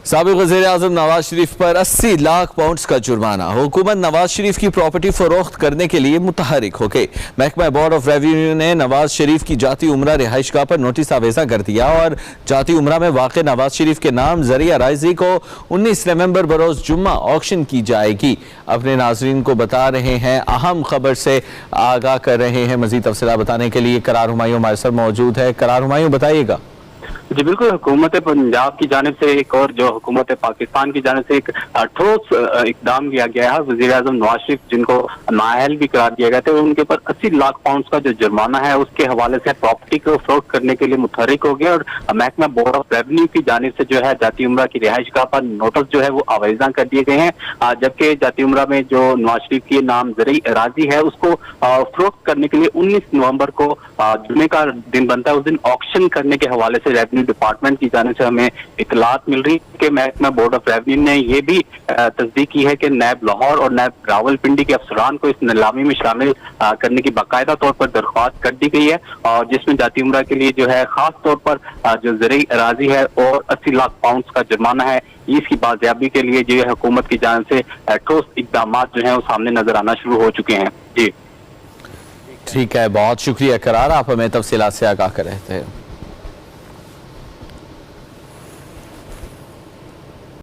साबिक़ वज़ीर-ए-आज़म नवाज शरीफ पर 80 लाख पाउंड का जुर्माना। हुकूमत नवाज शरीफ की प्रॉपर्टी फरोख्त करने के लिए मुतहरिक हो गई। महकमा बोर्ड ऑफ रेवेन्यू ने नवाज शरीफ की जाती उम्रा रिहाइशगाह पर नोटिस आवेजा कर दिया और जाती उम्रा में वाक़ नवाज शरीफ के नाम ज़रिया राइजी को 19 नवंबर बरोज़ जुम्मा ऑक्शन की जाएगी। अपने नाज़रीन को बता रहे हैं, अहम खबर से आगाह कर रहे हैं। मज़ीद तफ़सीलात बताने के लिए करार हुमायूं हमारे साथ मौजूद है। करार हुमायूं, बताइएगा। जी बिल्कुल, हुकूमत पंजाब की जानिब से एक और जो हुकूमत पाकिस्तान की जानिब से एक ठोस इकदाम लिया गया है। वज़ीर-ए-आज़म नवाज शरीफ, जिनको नाअहल भी करार दिया गया था, उनके ऊपर 80 लाख पाउंड का जो जुर्माना है उसके हवाले से प्रॉपर्टी को फरोख्त करने के लिए मुतहरिक हो गया और महकमा बोर्ड ऑफ रेवेन्यू की जानिब से जो है जाती उम्रा की रिहाइशगाह पर नोटिस जो है वो आवेजा कर दिए गए हैं। जबकि जाती उम्रा में जो नवाज शरीफ की नाम ज़रिया राजी है उसको फरोख्त करने के लिए 19 नवंबर को जुमे का दिन बनता है। उस दिन ऑक्शन करने के हवाले से रेवेन्यू डिपार्टमेंट की जाने से हमें इतलात मिल रही है कि महकमा बोर्ड ऑफ रेवेन्यू ने यह भी तस्दीक की है कि नैब लाहौर और नैब रावलपिंडी के अफसरान को इस नीलामी में शामिल करने की बाकायदा तौर पर दरख्वास्त कर दी गई है और जिसमें जाती उम्रा के लिए जो है खास तौर पर जो ज़रिया राजी है और 80 लाख पाउंड का जुर्माना है, इसकी बाजियाबी के लिए जो है हुकूमत की जानिब से ठोस इकदाम जो है वो सामने नजर आना शुरू हो चुके हैं। जी ठीक है, बहुत शुक्रिया करार, आप हमें तफसीलात से आगाह कर रहे थे।